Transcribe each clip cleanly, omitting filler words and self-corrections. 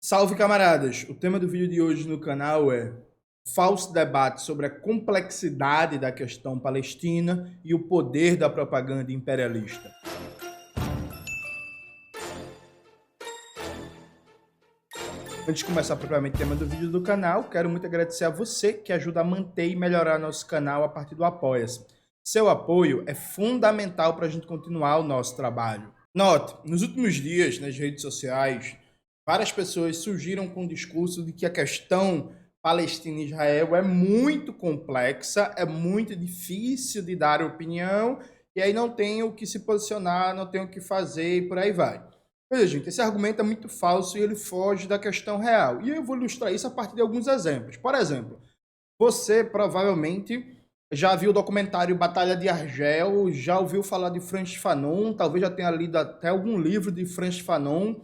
Salve, camaradas! O tema do vídeo de hoje no canal é falso debate sobre a complexidade da questão palestina e o poder da propaganda imperialista. Antes de começar propriamente o tema do vídeo do canal, quero muito agradecer a você que ajuda a manter e melhorar nosso canal a partir do Apoia-se. Seu apoio é fundamental para a gente continuar o nosso trabalho. Note, nos últimos dias, nas redes sociais, várias pessoas surgiram com o discurso de que a questão Palestina e Israel é muito complexa, é muito difícil de dar opinião, e aí não tem o que se posicionar, não tem o que fazer e por aí vai. Veja, gente, esse argumento é muito falso e ele foge da questão real. E eu vou ilustrar isso a partir de alguns exemplos. Por exemplo, você provavelmente já viu o documentário Batalha de Argel, já ouviu falar de Frantz Fanon, talvez já tenha lido até algum livro de Frantz Fanon,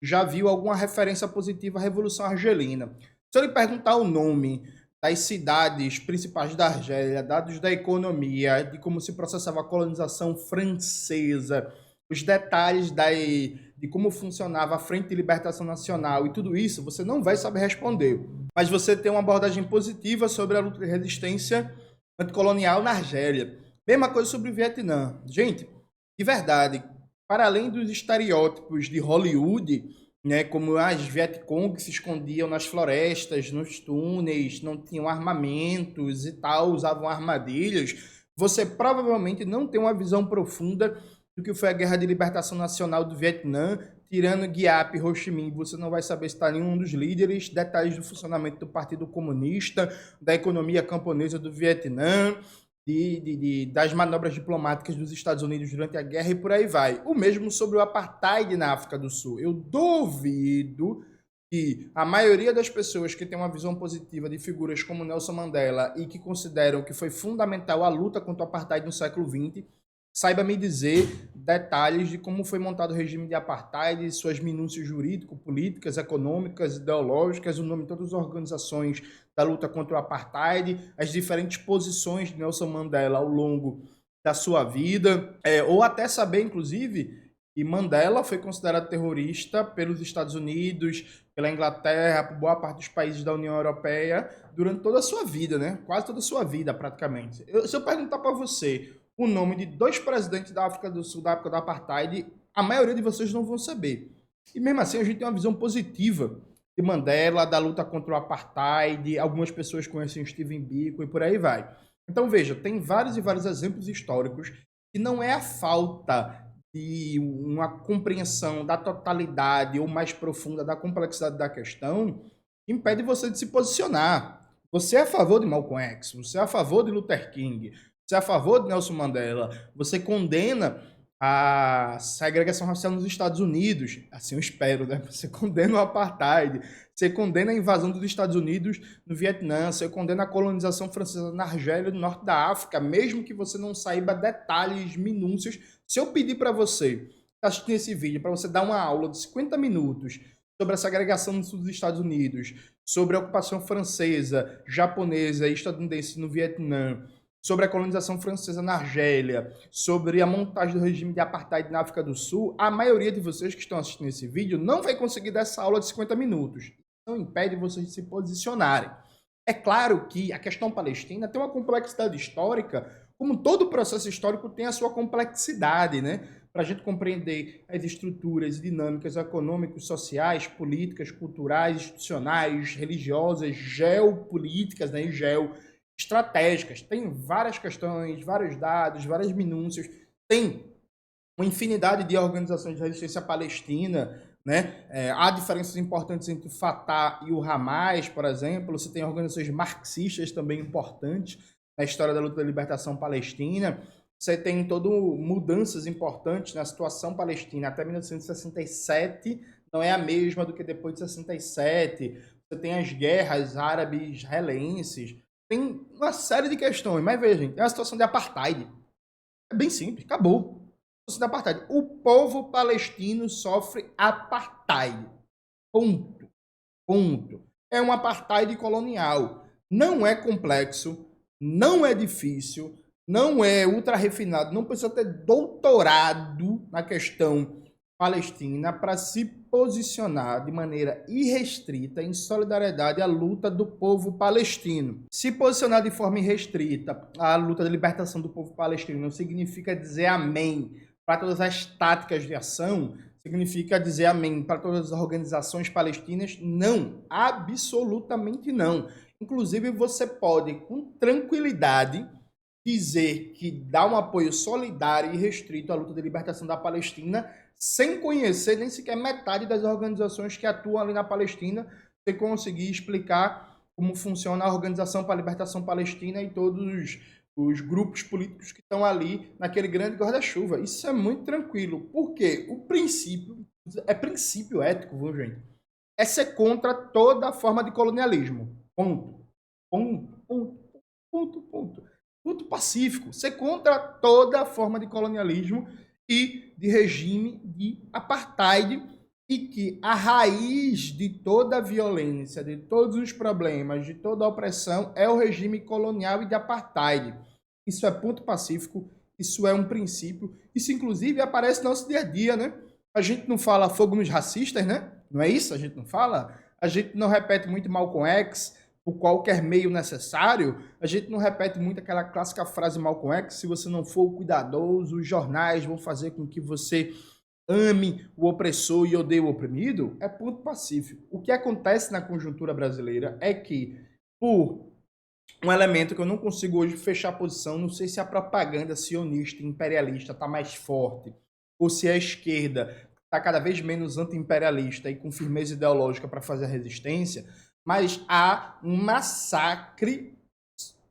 já viu alguma referência positiva à Revolução Argelina. Se eu lhe perguntar o nome das cidades principais da Argélia, dados da economia, de como se processava a colonização francesa, os detalhes de como funcionava a Frente de Libertação Nacional e tudo isso, você não vai saber responder. Mas você tem uma abordagem positiva sobre a luta de resistência anticolonial na Argélia. Mesma coisa sobre o Vietnã. Gente, de verdade, para além dos estereótipos de Hollywood, né, como as Vietcong se escondiam nas florestas, nos túneis, não tinham armamentos e tal, usavam armadilhas, você provavelmente não tem uma visão profunda do que foi a Guerra de Libertação Nacional do Vietnã, tirando Giap e Ho Chi Minh. Você não vai saber estar nenhum dos líderes, detalhes do funcionamento do Partido Comunista, da economia camponesa do Vietnã, das manobras diplomáticas dos Estados Unidos durante a guerra e por aí vai. O mesmo sobre o apartheid na África do Sul. Eu duvido que a maioria das pessoas que tem uma visão positiva de figuras como Nelson Mandela e que consideram que foi fundamental a luta contra o apartheid no século XX, saiba me dizer detalhes de como foi montado o regime de apartheid, suas minúcias jurídico-políticas, econômicas, ideológicas, o nome de todas as organizações da luta contra o apartheid, as diferentes posições de Nelson Mandela ao longo da sua vida, ou até saber, inclusive, que Mandela foi considerado terrorista pelos Estados Unidos, pela Inglaterra, por boa parte dos países da União Europeia, durante toda a sua vida, né? Quase toda a sua vida, praticamente. Se eu perguntar para você o nome de dois presidentes da África do Sul da época do apartheid, a maioria de vocês não vão saber. E mesmo assim a gente tem uma visão positiva de Mandela, da luta contra o apartheid, algumas pessoas conhecem Steven Biko e por aí vai. Então veja, tem vários e vários exemplos históricos que não é a falta de uma compreensão da totalidade ou mais profunda da complexidade da questão que impede você de se posicionar. Você é a favor de Malcolm X, você é a favor de Luther King, você é a favor de Nelson Mandela, você condena a segregação racial nos Estados Unidos, assim eu espero, né? Você condena o apartheid, você condena a invasão dos Estados Unidos no Vietnã, você condena a colonização francesa na Argélia, no norte da África, mesmo que você não saiba detalhes, minúcias. Se eu pedir para você assistir esse vídeo, para você dar uma aula de 50 minutos sobre a segregação no sul dos Estados Unidos, sobre a ocupação francesa, japonesa e estadunidense no Vietnã, sobre a colonização francesa na Argélia, sobre a montagem do regime de apartheid na África do Sul, a maioria de vocês que estão assistindo esse vídeo não vai conseguir dar essa aula de 50 minutos. Não impede vocês de se posicionarem. É claro que a questão palestina tem uma complexidade histórica, como todo processo histórico tem a sua complexidade, né? Para a gente compreender as estruturas e dinâmicas econômicas, sociais, políticas, culturais, institucionais, religiosas, geopolíticas, né? Estratégicas. Tem várias questões, vários dados, várias minúcias. Tem uma infinidade de organizações de resistência palestina, né? Há diferenças importantes entre o Fatah e o Hamas, por exemplo. Você tem organizações marxistas também importantes na história da luta da libertação palestina. Você tem mudanças importantes na situação palestina até 1967, não é a mesma do que depois de 67. Você tem as guerras árabe-israelenses, tem uma série de questões, mas veja, gente, é uma situação de apartheid. É bem simples, acabou. Situação de apartheid. O povo palestino sofre apartheid. Ponto. Ponto. É um apartheid colonial. Não é complexo, não é difícil, não é ultra refinado, não precisa ter doutorado na questão palestina para se posicionar de maneira irrestrita em solidariedade à luta do povo palestino. Se posicionar de forma irrestrita à luta de libertação do povo palestino não significa dizer amém para todas as táticas de ação, significa dizer amém para todas as organizações palestinas? Não, absolutamente não. Inclusive, você pode, com tranquilidade, dizer que dá um apoio solidário e restrito à luta de libertação da Palestina, sem conhecer nem sequer metade das organizações que atuam ali na Palestina, sem conseguir explicar como funciona a Organização para a Libertação Palestina e todos os grupos políticos que estão ali naquele grande guarda-chuva. Isso é muito tranquilo. Por quê? O princípio, é princípio ético, viu, gente? É ser contra toda forma de colonialismo. Ponto. Ponto. Ponto. Ponto. Ponto. Ponto pacífico. Ser contra toda forma de colonialismo e de regime de apartheid, e que a raiz de toda a violência, de todos os problemas, de toda a opressão é o regime colonial e de apartheid. Isso é ponto pacífico, isso é um princípio, isso inclusive aparece no nosso dia a dia, né? A gente não fala fogo nos racistas, né? Não é isso? A gente não fala? A gente não repete muito Malcolm X por qualquer meio necessário? A gente não repete muito aquela clássica frase Malcolm X: se você não for cuidadoso, os jornais vão fazer com que você ame o opressor e odeie o oprimido? É ponto pacífico. O que acontece na conjuntura brasileira é que, por um elemento que eu não consigo hoje fechar a posição, não sei se a propaganda sionista, imperialista está mais forte, ou se a esquerda está cada vez menos anti-imperialista e com firmeza ideológica para fazer a resistência, mas há um massacre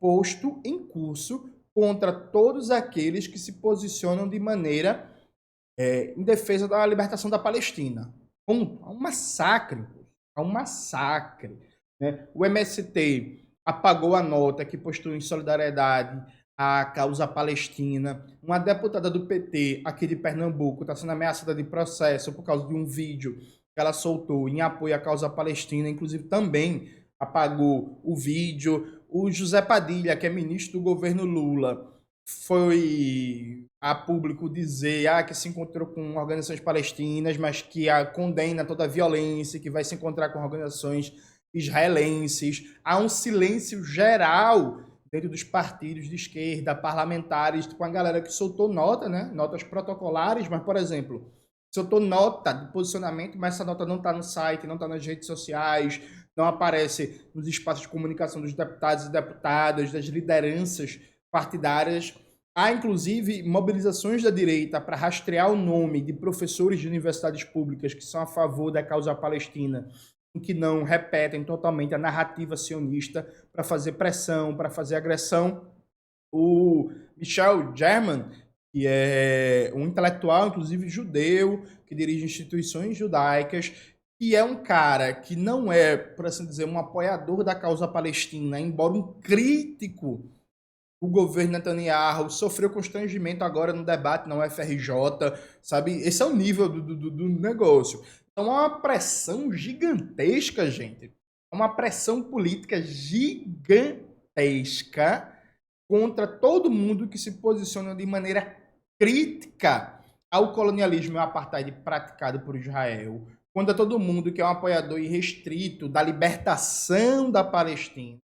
posto em curso contra todos aqueles que se posicionam de maneira em defesa da libertação da Palestina. Há um massacre. Há um massacre. Né? O MST apagou a nota que postou em solidariedade à causa palestina. Uma deputada do PT aqui de Pernambuco está sendo ameaçada de processo por causa de um vídeo que ela soltou em apoio à causa palestina, inclusive também apagou o vídeo. O José Padilha, que é ministro do governo Lula, foi a público dizer que se encontrou com organizações palestinas, mas que condena toda a violência, que vai se encontrar com organizações israelenses. Há um silêncio geral dentro dos partidos de esquerda, parlamentares, com a galera que soltou nota, né? Notas protocolares, mas, por exemplo, soltou nota de posicionamento, mas essa nota não está no site, não está nas redes sociais, não aparece nos espaços de comunicação dos deputados e deputadas, das lideranças partidárias. Há, inclusive, mobilizações da direita para rastrear o nome de professores de universidades públicas que são a favor da causa palestina, que não repetem totalmente a narrativa sionista para fazer pressão, para fazer agressão. O Michel German, que é um intelectual, inclusive judeu, que dirige instituições judaicas, que é um cara que não é, por assim dizer, um apoiador da causa palestina, embora um crítico do governo Netanyahu, sofreu constrangimento agora no debate na UFRJ, sabe? Esse é o nível do negócio. Então, há uma pressão gigantesca, gente. Uma pressão política gigantesca contra todo mundo que se posiciona de maneira crítica ao colonialismo e ao apartheid praticado por Israel, contra todo mundo que é um apoiador irrestrito da libertação da Palestina,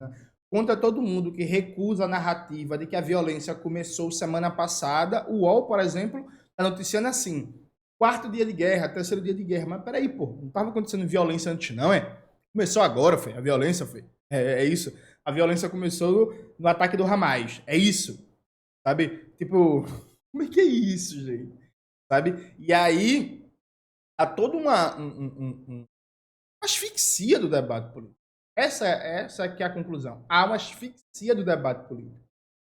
contra todo mundo que recusa a narrativa de que a violência começou semana passada. O UOL, por exemplo, está noticiando assim: 4º dia de guerra, 3º dia de guerra. Mas peraí, pô, não estava acontecendo violência antes, não, é? Começou agora, foi. A violência foi. É isso. A violência começou no ataque do Hamas. É isso. Sabe? Tipo, como é que é isso, gente? Sabe? E aí, há toda uma asfixia do debate político. Essa que é a conclusão. Há uma asfixia do debate político.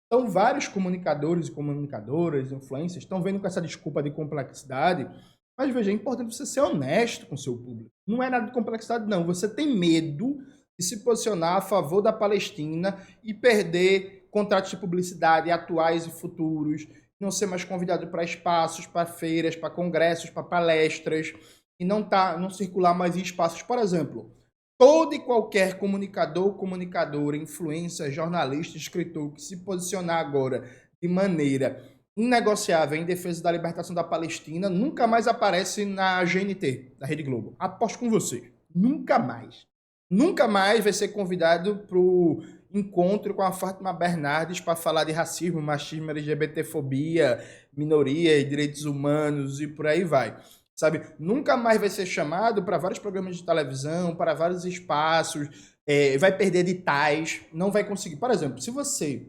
Então, vários comunicadores e comunicadoras, influencers, estão vendo com essa desculpa de complexidade, mas veja, é importante você ser honesto com o seu público. Não é nada de complexidade, não. Você tem medo de se posicionar a favor da Palestina e perder contratos de publicidade atuais e futuros, não ser mais convidado para espaços, para feiras, para congressos, para palestras, e não circular mais em espaços, por exemplo. Todo e qualquer comunicador, comunicadora, influencer, jornalista, escritor que se posicionar agora de maneira inegociável em defesa da libertação da Palestina nunca mais aparece na GNT, da Rede Globo. Aposto com você. Nunca mais. Nunca mais vai ser convidado para o encontro com a Fátima Bernardes para falar de racismo, machismo, LGBTfobia, minoria e direitos humanos e por aí vai. Sabe? Nunca mais vai ser chamado para vários programas de televisão, para vários espaços, vai perder editais, não vai conseguir. Por exemplo, se você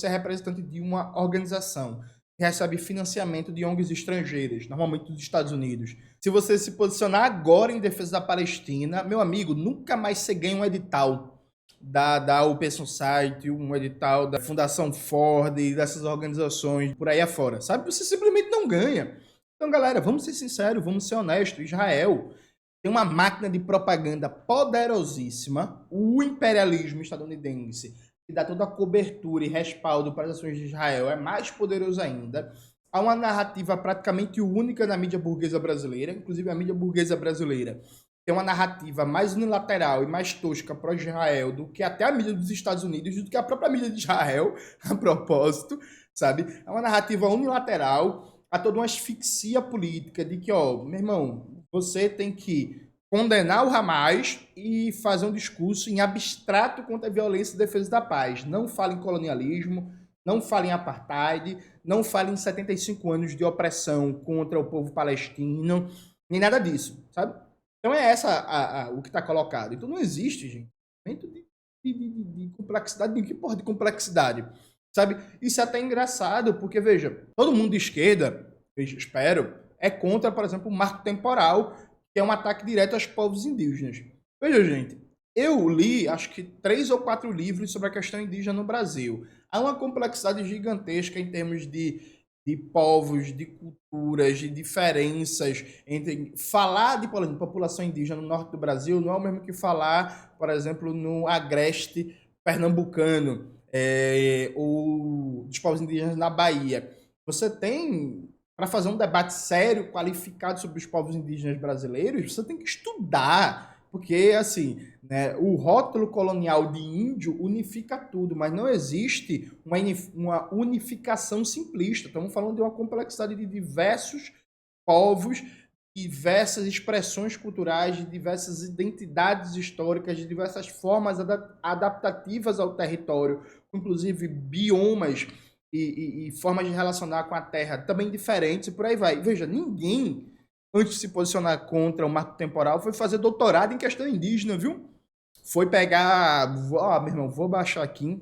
é representante de uma organização que recebe financiamento de ONGs estrangeiras, normalmente dos Estados Unidos, se você se posicionar agora em defesa da Palestina, meu amigo, nunca mais você ganha um edital da Open Society, um edital da Fundação Ford e dessas organizações por aí afora, sabe? Você simplesmente não ganha. Então, galera, vamos ser sinceros, vamos ser honestos. Israel tem uma máquina de propaganda poderosíssima, o imperialismo estadunidense, que dá toda a cobertura e respaldo para as ações de Israel, é mais poderoso ainda. Há uma narrativa praticamente única na mídia burguesa brasileira, inclusive a mídia burguesa brasileira tem uma narrativa mais unilateral e mais tosca pró-Israel do que até a mídia dos Estados Unidos, do que a própria mídia de Israel, a propósito, sabe? É uma narrativa unilateral, há toda uma asfixia política de que, ó, meu irmão, você tem que condenar o Hamas e fazer um discurso em abstrato contra a violência e defesa da paz. Não fale em colonialismo, não fale em apartheid, não fale em 75 anos de opressão contra o povo palestino, nem nada disso, sabe? Então é essa o que está colocado. Então não existe, gente, de complexidade, de que porra de complexidade, sabe? Isso é até engraçado, porque, veja, todo mundo de esquerda, eu espero, é contra, por exemplo, o marco temporal, que é um ataque direto aos povos indígenas. Veja, gente, eu li, acho que 3 ou 4 livros sobre a questão indígena no Brasil. Há uma complexidade gigantesca em termos de povos, de culturas, de diferenças entre falar de população indígena no norte do Brasil não é o mesmo que falar, por exemplo, no agreste pernambucano, ou dos povos indígenas na Bahia. Você tem, para fazer um debate sério, qualificado sobre os povos indígenas brasileiros, você tem que estudar, porque, assim, né, o rótulo colonial de índio unifica tudo, mas não existe uma unificação simplista. Estamos falando de uma complexidade de diversos povos, diversas expressões culturais, de diversas identidades históricas, de diversas formas adaptativas ao território, inclusive biomas e formas de relacionar com a terra também diferentes, e por aí vai. Veja, ninguém, antes de se posicionar contra o marco temporal, foi fazer doutorado em questão indígena, viu? Foi pegar, meu irmão, vou baixar aqui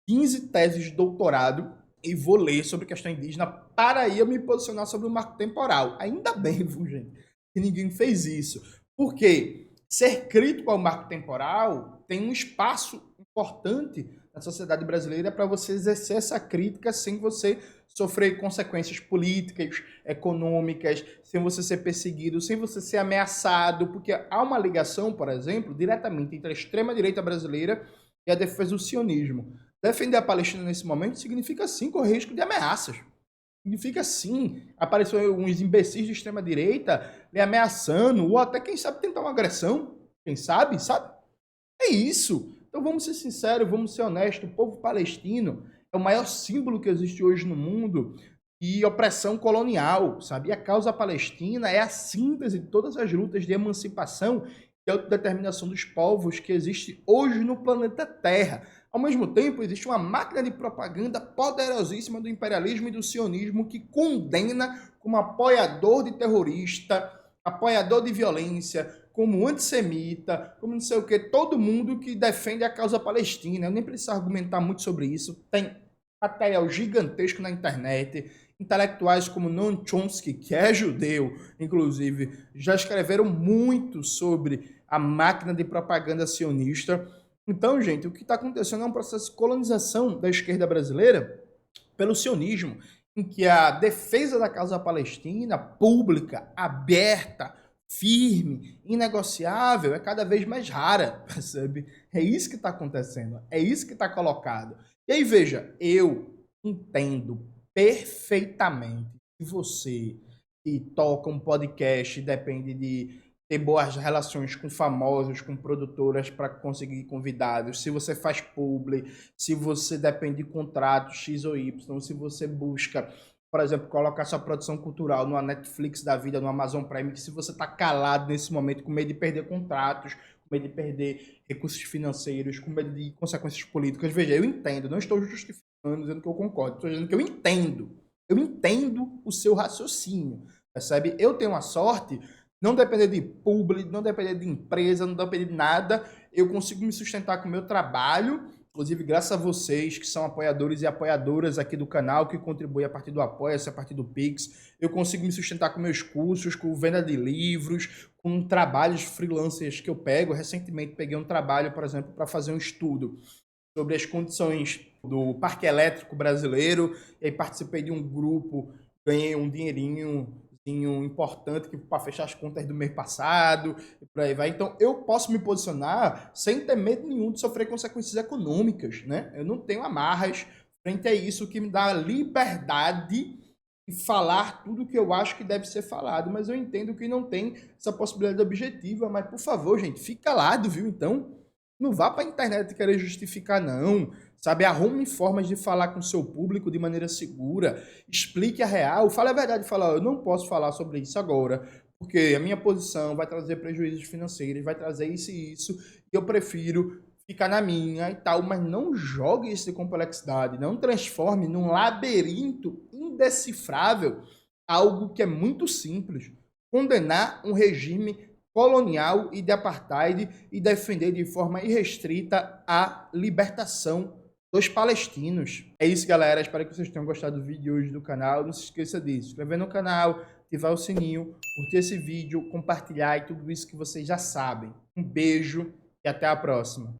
15 teses de doutorado e vou ler sobre questão indígena para eu me posicionar sobre o marco temporal. Ainda bem, viu, gente, que ninguém fez isso. Porque ser crítico ao marco temporal tem um espaço importante na sociedade brasileira para você exercer essa crítica sem você sofrer consequências políticas, econômicas, sem você ser perseguido, sem você ser ameaçado, porque há uma ligação, por exemplo, diretamente entre a extrema-direita brasileira e a defesa do sionismo. Defender a Palestina nesse momento significa, sim, correr risco de ameaças. Significa, sim, aparecer uns imbecis de extrema-direita lhe ameaçando, ou até, quem sabe, tentar uma agressão. Quem sabe, sabe? É isso. Então vamos ser sinceros, vamos ser honestos. O povo palestino é o maior símbolo que existe hoje no mundo de opressão colonial, sabe? E a causa palestina é a síntese de todas as lutas de emancipação e autodeterminação dos povos que existe hoje no planeta Terra. Ao mesmo tempo, existe uma máquina de propaganda poderosíssima do imperialismo e do sionismo que condena como apoiador de terrorista, apoiador de violência, como antissemita, como não sei o que, todo mundo que defende a causa palestina. Eu nem preciso argumentar muito sobre isso. Tem material gigantesco na internet. Intelectuais como Noam Chomsky, que é judeu, inclusive, já escreveram muito sobre a máquina de propaganda sionista. Então, gente, o que está acontecendo é um processo de colonização da esquerda brasileira pelo sionismo, em que a defesa da causa palestina, pública, aberta, firme, inegociável, é cada vez mais rara, percebe? É isso que está acontecendo, é isso que está colocado. E aí, veja, eu entendo perfeitamente que você que toca um podcast, depende de ter boas relações com famosos, com produtoras para conseguir convidados, se você faz publi, se você depende de contratos X ou Y, se você busca, por exemplo, colocar sua produção cultural numa Netflix da vida, no Amazon Prime, que se você está calado nesse momento, com medo de perder contratos, com medo de perder recursos financeiros, com medo de consequências políticas, veja, eu entendo, não estou justificando, dizendo que eu concordo, estou dizendo que eu entendo o seu raciocínio, percebe? Eu tenho a sorte não depender de publi, não depender de empresa, não depender de nada. Eu consigo me sustentar com o meu trabalho, inclusive graças a vocês que são apoiadores e apoiadoras aqui do canal, que contribuem a partir do Apoia-se, a partir do Pix. Eu consigo me sustentar com meus cursos, com venda de livros, com trabalhos freelancers que eu pego. Recentemente peguei um trabalho, por exemplo, para fazer um estudo sobre as condições do parque elétrico brasileiro, e aí participei de um grupo, ganhei um dinheirinho importante para fechar as contas do mês passado, e por aí vai. Então, eu posso me posicionar sem ter medo nenhum de sofrer consequências econômicas, né? Eu não tenho amarras frente a isso, que me dá liberdade de falar tudo o que eu acho que deve ser falado, mas eu entendo que não tem essa possibilidade objetiva. Mas, por favor, gente, fica calado, viu? Então, não vá para a internet querer justificar, não. Sabe, arrume formas de falar com o seu público de maneira segura, explique a real, fale a verdade, fala, eu não posso falar sobre isso agora, porque a minha posição vai trazer prejuízos financeiros, vai trazer isso e isso, e eu prefiro ficar na minha e tal, mas não jogue isso de complexidade, não transforme num labirinto indecifrável algo que é muito simples. Condenar um regime colonial e de apartheid e defender de forma irrestrita a libertação dos palestinos. É isso, galera. Espero que vocês tenham gostado do vídeo hoje do canal. Não se esqueça de se inscrever no canal, ativar o sininho, curtir esse vídeo, compartilhar e tudo isso que vocês já sabem. Um beijo e até a próxima.